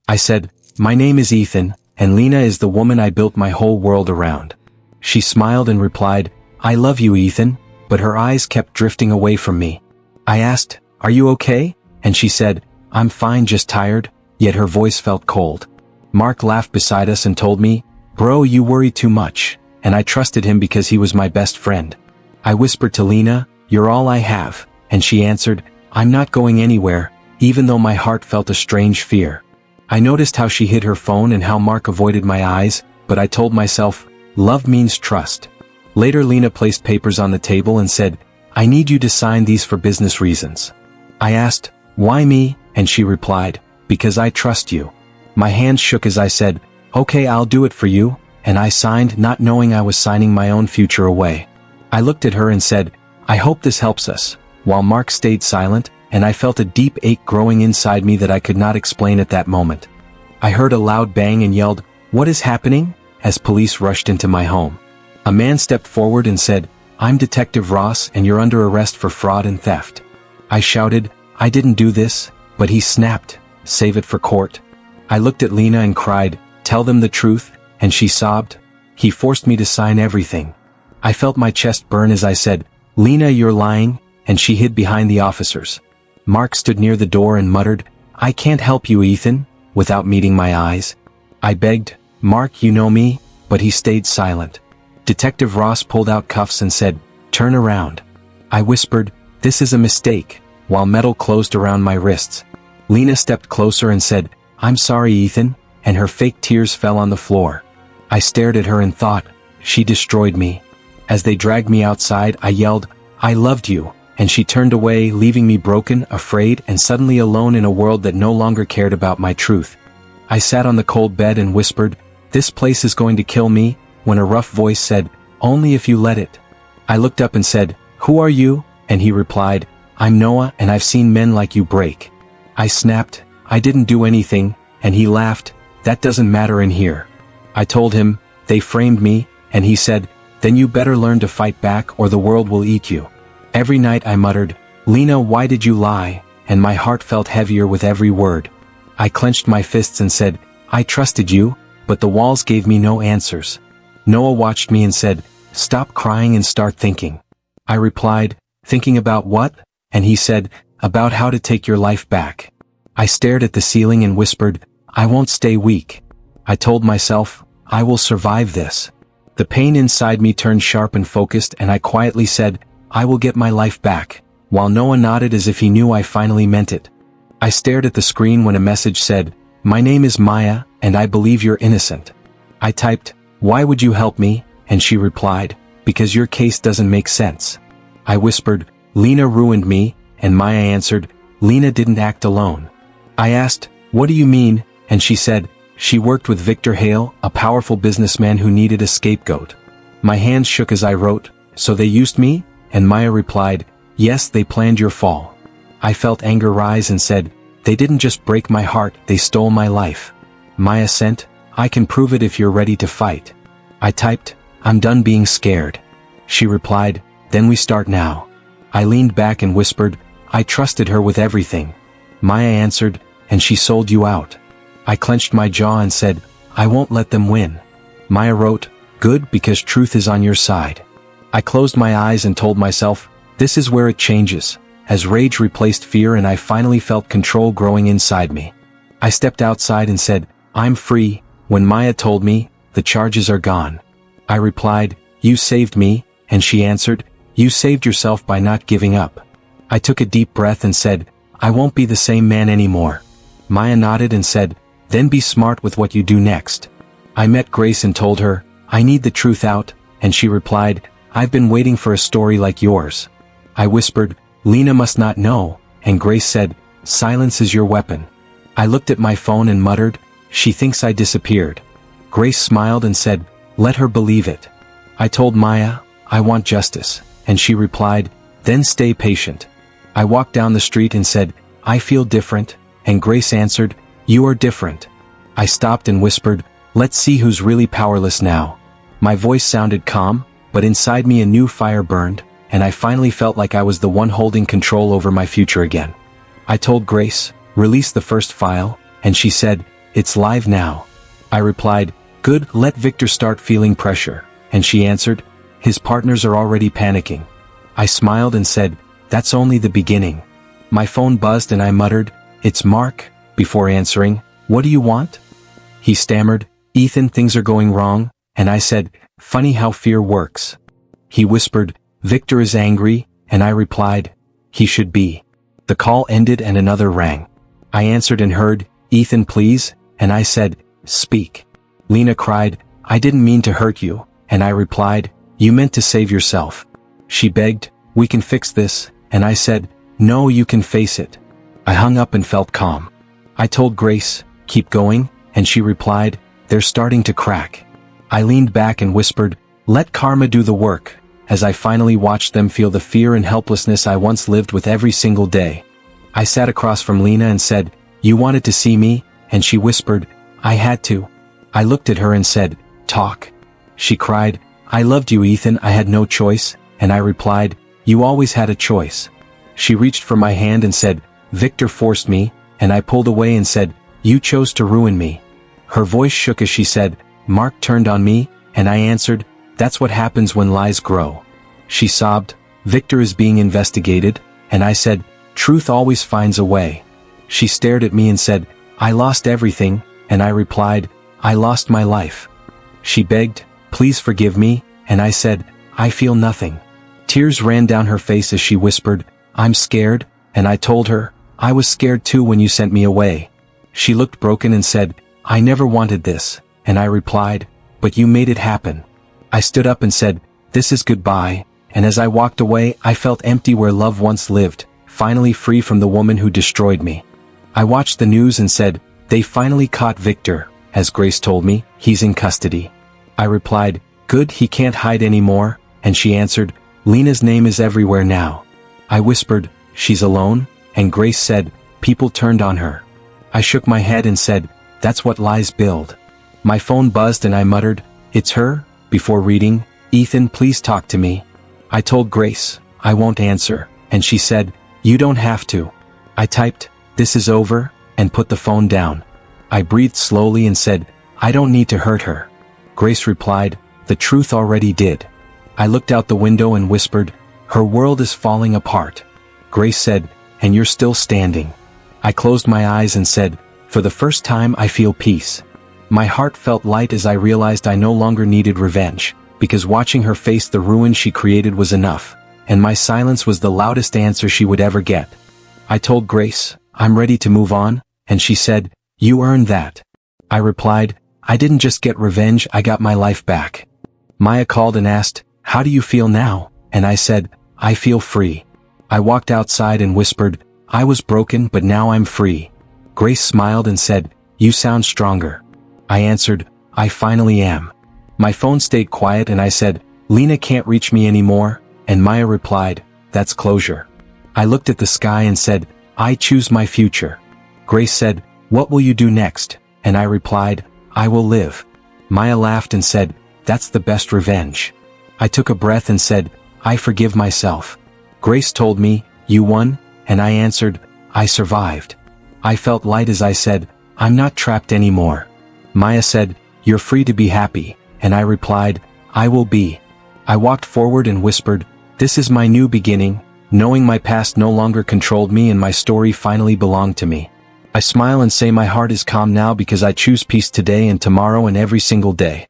I said, "My name is Ethan, and Lena is the woman I built my whole world around." She smiled and replied, "I love you, Ethan," but her eyes kept drifting away from me. I asked, "Are you okay?" And she said, "I'm fine, just tired," yet her voice felt cold. Mark laughed beside us and told me, "Bro, you worry too much," and I trusted him because he was my best friend. I whispered to Lena, "You're all I have," and she answered, "I'm not going anywhere," even though my heart felt a strange fear. I noticed how she hid her phone and how Mark avoided my eyes, but I told myself, love means trust. Later Lena placed papers on the table and said, "I need you to sign these for business reasons." I asked, "Why me?" and she replied, "Because I trust you." My hands shook as I said, "Okay, I'll do it for you," and I signed, not knowing I was signing my own future away. I looked at her and said, "I hope this helps us," while Mark stayed silent, and I felt a deep ache growing inside me that I could not explain at that moment. I heard a loud bang and yelled, "What is happening?" as police rushed into my home. A man stepped forward and said, "I'm Detective Ross and you're under arrest for fraud and theft." I shouted, "I didn't do this," but he snapped, "Save it for court." I looked at Lena and cried, "Tell them the truth," and she sobbed. He forced me to sign everything. I felt my chest burn as I said, "Lena, you're lying," and she hid behind the officers. Mark stood near the door and muttered, "I can't help you, Ethan," without meeting my eyes. I begged, "Mark, you know me," but he stayed silent. Detective Ross pulled out cuffs and said, "Turn around." I whispered, "This is a mistake," while metal closed around my wrists. Lena stepped closer and said, "I'm sorry, Ethan," and her fake tears fell on the floor. I stared at her and thought, she destroyed me. As they dragged me outside, I yelled, "I loved you," and she turned away, leaving me broken, afraid, and suddenly alone in a world that no longer cared about my truth. I sat on the cold bed and whispered, "This place is going to kill me," when a rough voice said, "Only if you let it." I looked up and said, "Who are you?" And he replied, "I'm Noah, and I've seen men like you break." I snapped, "I didn't do anything," and he laughed, "That doesn't matter in here." I told him, "They framed me," and he said, "Then you better learn to fight back or the world will eat you." Every night I muttered, "Lena, why did you lie?" and my heart felt heavier with every word. I clenched my fists and said, "I trusted you," but the walls gave me no answers. Noah watched me and said, "Stop crying and start thinking." I replied, "Thinking about what?" And he said, "About how to take your life back." I stared at the ceiling and whispered, "I won't stay weak." I told myself, "I will survive this." The pain inside me turned sharp and focused, and I quietly said, "I will get my life back," while Noah nodded as if he knew I finally meant it. I stared at the screen when a message said, "My name is Maya, and I believe you're innocent." I typed, "Why would you help me?" and she replied, "Because your case doesn't make sense." I whispered, "Lena ruined me," and Maya answered, "Lena didn't act alone." I asked, "What do you mean?" and she said, "She worked with Victor Hale, a powerful businessman who needed a scapegoat." My hands shook as I wrote, "So they used me?" And Maya replied, "Yes, they planned your fall." I felt anger rise and said, "They didn't just break my heart, they stole my life." Maya sent, "I can prove it if you're ready to fight." I typed, "I'm done being scared." She replied, "Then we start now." I leaned back and whispered, "I trusted her with everything." Maya answered, "And she sold you out." I clenched my jaw and said, "I won't let them win." Maya wrote, "Good, because truth is on your side." I closed my eyes and told myself, this is where it changes, as rage replaced fear and I finally felt control growing inside me. I stepped outside and said, "I'm free," when Maya told me, "The charges are gone." I replied, "You saved me," and she answered, "You saved yourself by not giving up." I took a deep breath and said, "I won't be the same man anymore." Maya nodded and said, "Then be smart with what you do next." I met Grace and told her, "I need the truth out," and she replied, "I've been waiting for a story like yours." I whispered, "Lena must not know," and Grace said, "Silence is your weapon." I looked at my phone and muttered, "She thinks I disappeared." Grace smiled and said, "Let her believe it." I told Maya, "I want justice," and she replied, "Then stay patient." I walked down the street and said, "I feel different," and Grace answered, "You are different." I stopped and whispered, "Let's see who's really powerless now." My voice sounded calm, but inside me a new fire burned, and I finally felt like I was the one holding control over my future again. I told Grace, "Release the first file," and she said, it's live now. I replied, good, let Victor start feeling pressure. And she answered, his partners are already panicking. I smiled and said, that's only the beginning. My phone buzzed and I muttered, it's Mark, before answering, what do you want? He stammered, Ethan, things are going wrong, and I said, funny how fear works. He whispered, Victor is angry, and I replied, he should be. The call ended and another rang. I answered and heard, Ethan, please, and I said, speak. Lena cried, I didn't mean to hurt you, and I replied, you meant to save yourself. She begged, we can fix this, and I said, no, you can face it. I hung up and felt calm. I told Grace, keep going, and she replied, they're starting to crack. I leaned back and whispered, let karma do the work, as I finally watched them feel the fear and helplessness I once lived with every single day. I sat across from Lena and said, you wanted to see me, and she whispered, I had to. I looked at her and said, talk. She cried, I loved you, Ethan, I had no choice, and I replied, you always had a choice. She reached for my hand and said, Victor forced me, and I pulled away and said, you chose to ruin me. Her voice shook as she said, Mark turned on me, and I answered, that's what happens when lies grow. She sobbed, Victor is being investigated, and I said, truth always finds a way. She stared at me and said, I lost everything, and I replied, I lost my life. She begged, please forgive me, and I said, I feel nothing. Tears ran down her face as she whispered, I'm scared, and I told her, I was scared too when you sent me away. She looked broken and said, I never wanted this, and I replied, but you made it happen. I stood up and said, this is goodbye, and as I walked away I felt empty where love once lived, finally free from the woman who destroyed me. I watched the news and said, they finally caught Victor, as Grace told me, he's in custody. I replied, good, he can't hide anymore, and she answered, Lena's name is everywhere now. I whispered, she's alone, and Grace said, people turned on her. I shook my head and said, that's what lies build. My phone buzzed and I muttered, it's her, before reading, Ethan, please talk to me. I told Grace, I won't answer, and she said, you don't have to. I typed, this is over, and put the phone down. I breathed slowly and said, I don't need to hurt her. Grace replied, the truth already did. I looked out the window and whispered, her world is falling apart. Grace said, and you're still standing. I closed my eyes and said, for the first time I feel peace. My heart felt light as I realized I no longer needed revenge, because watching her face the ruin she created was enough, and my silence was the loudest answer she would ever get. I told Grace, I'm ready to move on, and she said, you earned that. I replied, I didn't just get revenge, I got my life back. Maya called and asked, how do you feel now? And I said, I feel free. I walked outside and whispered, I was broken but now I'm free. Grace smiled and said, you sound stronger. I answered, I finally am. My phone stayed quiet and I said, Lena can't reach me anymore, and Maya replied, that's closure. I looked at the sky and said, I choose my future. Grace said, what will you do next? And I replied, I will live. Maya laughed and said, that's the best revenge. I took a breath and said, I forgive myself. Grace told me, you won, and I answered, I survived. I felt light as I said, I'm not trapped anymore. Maya said, you're free to be happy, and I replied, I will be. I walked forward and whispered, this is my new beginning, knowing my past no longer controlled me and my story finally belonged to me. I smile and say my heart is calm now because I choose peace today and tomorrow and every single day.